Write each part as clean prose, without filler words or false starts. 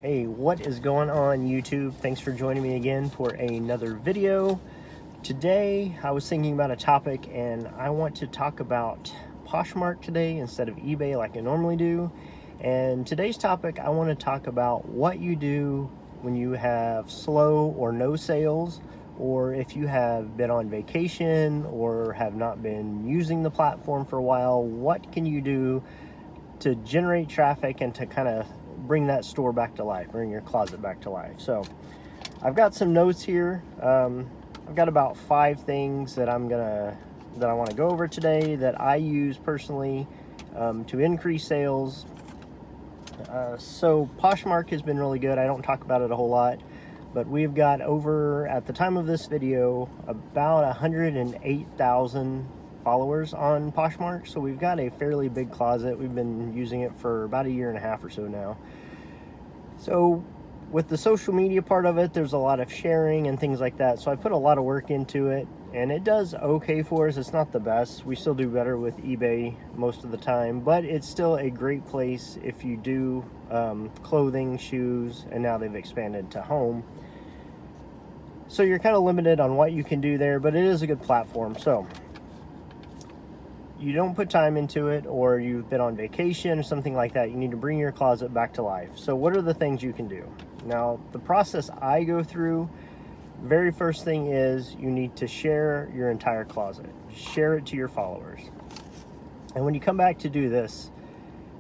Hey, what is going on YouTube? Thanks for joining me again for another video. Today I was thinking about a topic and I want to talk about Poshmark today instead of eBay like I normally do. And today's topic, I want to talk about what you do when you have slow or no sales, or if you have been on vacation or have not been using the platform for a while. What can you do to generate traffic and to kind of bring that store back to life, bring your closet back to life? So I've got some notes here. I've got about 5 things that I want to go over today that I use personally to increase sales. So Poshmark has been really good. I don't talk about it a whole lot, but we've got over, at the time of this video, about 108,000 followers on Poshmark. So we've got a fairly big closet. We've been using it for about a year and a half or so now. So with the social media part of it, there's a lot of sharing and things like that. So I put a lot of work into it, and it does okay for us. It's not the best. We still do better with eBay most of the time, but it's still a great place if you do clothing, shoes, and now they've expanded to home. So you're kind of limited on what you can do there, but it is a good platform. So you don't put time into it, or you've been on vacation or something like that, you need to bring your closet back to life. So what are the things you can do? Now, the process I go through, very first thing is you need to share your entire closet. Share it to your followers. And when you come back to do this,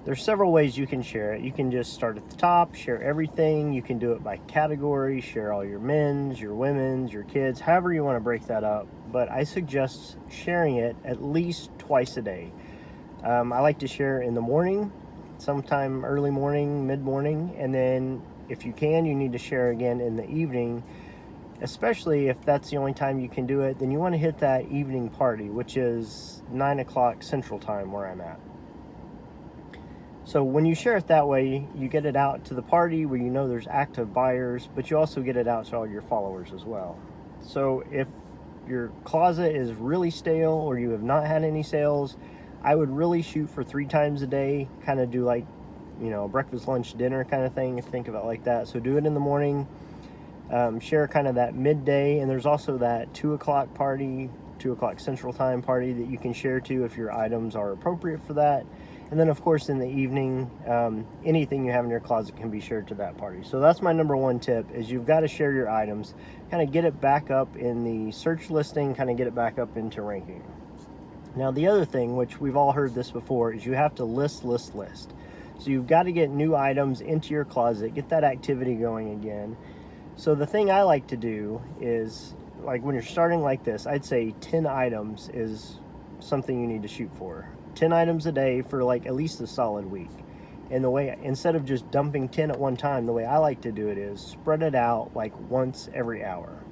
there's several ways you can share it. You can just start at the top, share everything. You can do it by category, share all your men's, your women's, your kids, however you want to break that up. But I suggest sharing it at least twice a day. I like to share in the morning, sometime early morning, mid-morning, and then if you can, you need to share again in the evening. Especially if that's the only time you can do it, then you want to hit that evening party, which is 9 o'clock Central Time where I'm at. So when you share it that way, you get it out to the party where you know there's active buyers, but you also get it out to all your followers as well. So if your closet is really stale or you have not had any sales, I would really shoot for 3 times a day, kind of do like, breakfast, lunch, dinner kind of thing, if you think of it like that. So do it in the morning, share kind of that midday, and there's also that 2 o'clock party, 2 o'clock Central Time party that you can share to if your items are appropriate for that. And then of course in the evening, anything you have in your closet can be shared to that party. So that's my number 1 tip, is you've got to share your items, kind of get it back up in the search listing, kind of get it back up into ranking. Now the other thing, which we've all heard this before, is you have to list. So you've got to get new items into your closet, get that activity going again. So the thing I like to do is, like when you're starting like this, I'd say 10 items is something you need to shoot for. 10 items a day for like at least a solid week. And the way, instead of just dumping 10 at one time, the way I like to do it is spread it out like once every hour.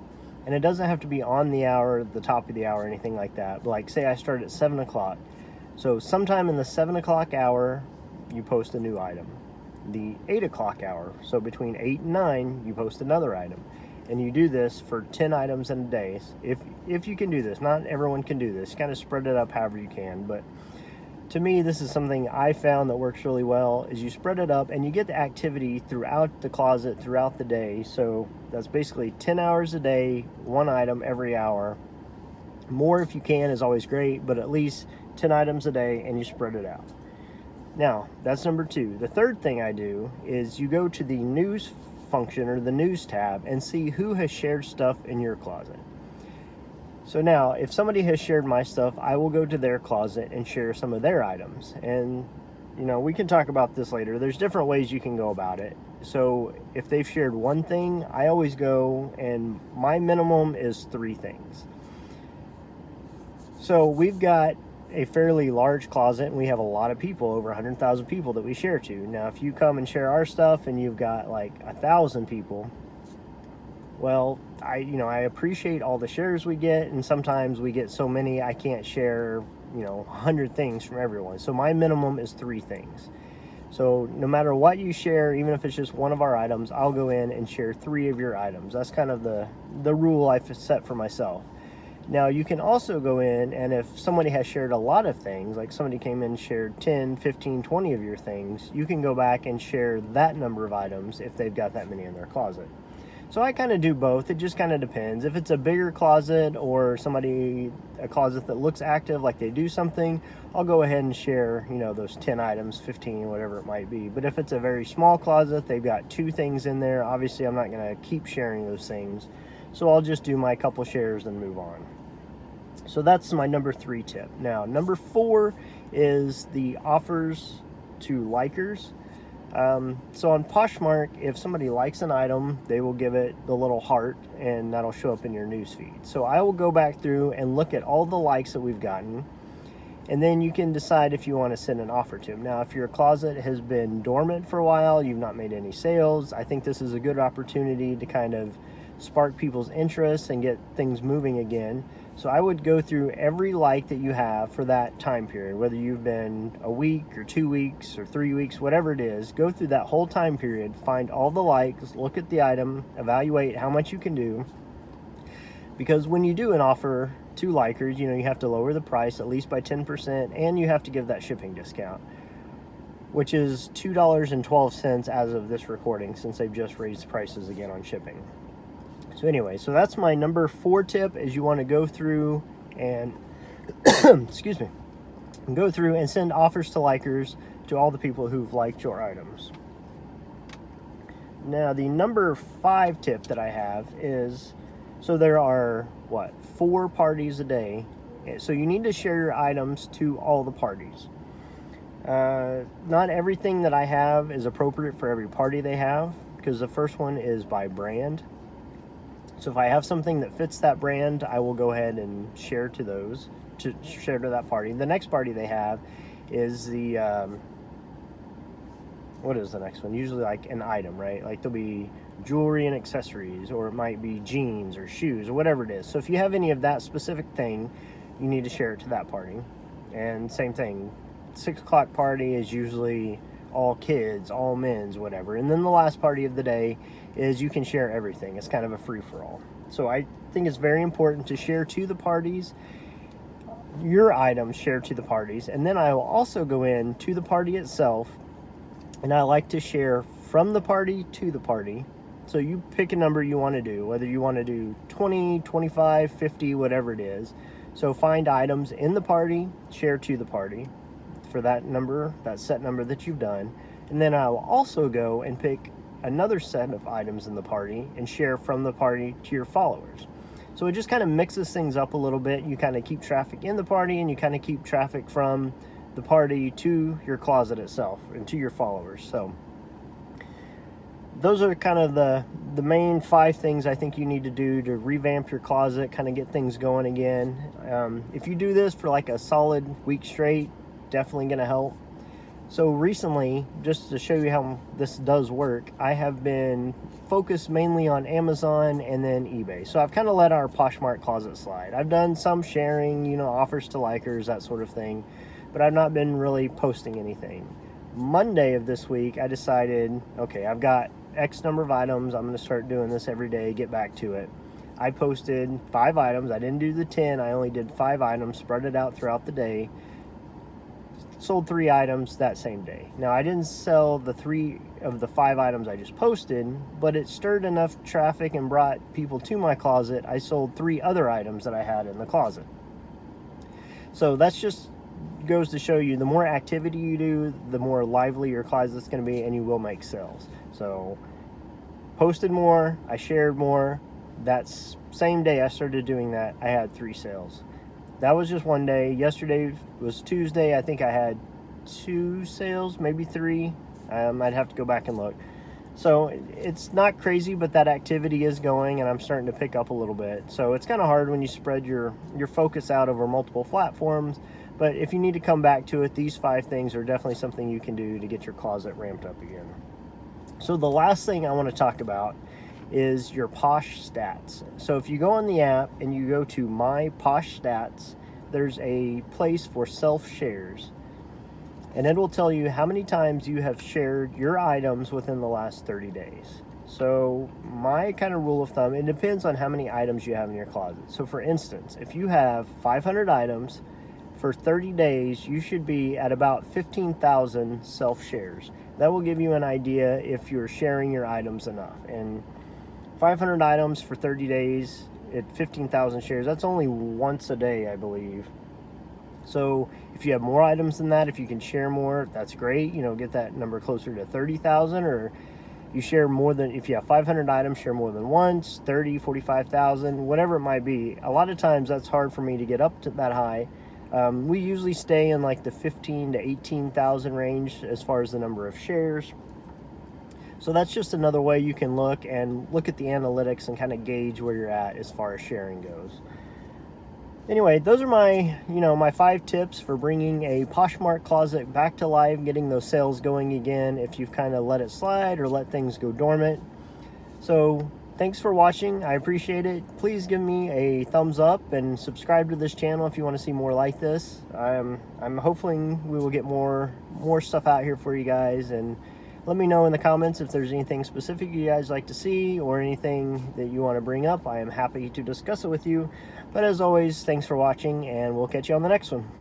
And it doesn't have to be on the hour, the top of the hour, anything like that. But like say I start at 7 o'clock. So sometime in the 7 o'clock hour, you post a new item. The 8 o'clock hour, so between 8 and 9, you post another item. And you do this for 10 items in a day. If you can do this, not everyone can do this. Kind of spread it up however you can, but to me, this is something I found that works really well, is you spread it up and you get the activity throughout the closet, throughout the day. So that's basically 10 hours a day, 1 item every hour. More if you can is always great, but at least 10 items a day, and you spread it out. Now, that's number 2. The third thing I do is you go to the news function or the news tab and see who has shared stuff in your closet. So now, if somebody has shared my stuff, I will go to their closet and share some of their items. And, we can talk about this later. There's different ways you can go about it. So if they've shared one thing, I always go, and my minimum is 3 things. So we've got a fairly large closet, and we have a lot of people, over 100,000 people that we share to. Now, if you come and share our stuff and you've got like 1,000 people, well, I appreciate all the shares we get, and sometimes we get so many I can't share, 100 things from everyone. So my minimum is 3 things. So no matter what you share, even if it's just one of our items, I'll go in and share 3 of your items. That's kind of the rule I've set for myself. Now you can also go in, and if somebody has shared a lot of things, like somebody came in and shared 10, 15, 20 of your things, you can go back and share that number of items if they've got that many in their closet. So I kind of do both. It just kind of depends. If it's a bigger closet or a closet that looks active, like they do something, I'll go ahead and share, those 10 items, 15, whatever it might be. But if it's a very small closet, they've got 2 things in there, obviously I'm not going to keep sharing those things. So I'll just do my couple shares and move on. So that's my number 3 tip. Now, number 4 is the offers to likers. So on Poshmark, if somebody likes an item, they will give it the little heart, and that'll show up in your newsfeed. So I will go back through and look at all the likes that we've gotten, and then you can decide if you want to send an offer to them. Now, if your closet has been dormant for a while, you've not made any sales, I think this is a good opportunity to kind of spark people's interest and get things moving again. So I would go through every like that you have for that time period, whether you've been a week or 2 weeks or 3 weeks, whatever it is, go through that whole time period, find all the likes, look at the item, evaluate how much you can do. Because when you do an offer to likers, you have to lower the price at least by 10%, and you have to give that shipping discount, which is $2.12 as of this recording, since they've just raised prices again on shipping. So anyway, so that's my number 4 tip, is you want to go through and excuse me, go through and send offers to likers to all the people who've liked your items. Now, the number 5 tip that I have is, so there are 4 parties a day, so you need to share your items to all the parties. Not everything that I have is appropriate for every party they have, because the first one is by brand. So if I have something that fits that brand, I will go ahead and share to that party. The next party they have is what is the next one? Usually like an item, right? Like there'll be jewelry and accessories, or it might be jeans or shoes or whatever it is. So if you have any of that specific thing, you need to share it to that party. And same thing, 6 o'clock party is usually all kids, all men's, whatever. And then the last party of the day is you can share everything. It's kind of a free-for-all. So I think it's very important to share to the parties, your items share to the parties. And then I will also go in to the party itself, and I like to share from the party to the party. So you pick a number you want to do, whether you want to do 20, 25, 50, whatever it is. So find items in the party, share to the party for that number, that set number that you've done. And then I will also go and pick another set of items in the party and share from the party to your followers. So it just kind of mixes things up a little bit. You kind of keep traffic in the party, and you kind of keep traffic from the party to your closet itself and to your followers. So those are kind of the main 5 things I think you need to do to revamp your closet, kind of get things going again. If you do this for like a solid week straight, definitely going to help. So recently, just to show you how this does work, I have been focused mainly on Amazon and then eBay. So I've kind of let our Poshmark closet slide. I've done some sharing, offers to likers, that sort of thing, but I've not been really posting anything. Monday of this week, I decided, okay, I've got X number of items. I'm going to start doing this every day, get back to it. I posted 5 items. I didn't do the 10. I only did 5 items, spread it out throughout the day. Sold 3 items that same day. Now, I didn't sell the 3 of the 5 items I just posted, but it stirred enough traffic and brought people to my closet. I sold 3 other items that I had in the closet. So that's just goes to show you, the more activity you do, the more lively your closet's going to be, and you will make sales. So posted more, I shared more. That same day I started doing that, I had 3 sales. That was just one day. Yesterday was Tuesday. I think I had 2 sales, maybe 3. I'd have to go back and look. So it's not crazy, but that activity is going, and I'm starting to pick up a little bit. So it's kind of hard when you spread your focus out over multiple platforms. But if you need to come back to it, these 5 things are definitely something you can do to get your closet ramped up again. So the last thing I want to talk about is your Posh Stats. So if you go on the app and you go to My Posh Stats, there's a place for self-shares. And it will tell you how many times you have shared your items within the last 30 days. So my kind of rule of thumb, it depends on how many items you have in your closet. So for instance, if you have 500 items for 30 days, you should be at about 15,000 self shares. That will give you an idea if you're sharing your items enough. And 500 items for 30 days at 15,000 shares, that's only once a day, I believe. So if you have more items than that, if you can share more, that's great. You know, get that number closer to 30,000, or you share more than, if you have 500 items, share more than once, 30, 45,000, whatever it might be. A lot of times that's hard for me to get up to that high. We usually stay in like the 15 to 18,000 range as far as the number of shares. So that's just another way you can look at the analytics and kind of gauge where you're at as far as sharing goes. Anyway, those are my 5 tips for bringing a Poshmark closet back to life, getting those sales going again if you've kind of let it slide or let things go dormant. So thanks for watching. I appreciate it. Please give me a thumbs up and subscribe to this channel if you want to see more like this. I'm hoping we will get more stuff out here for you guys, and let me know in the comments if there's anything specific you guys like to see or anything that you want to bring up. I am happy to discuss it with you. But as always, thanks for watching, and we'll catch you on the next one.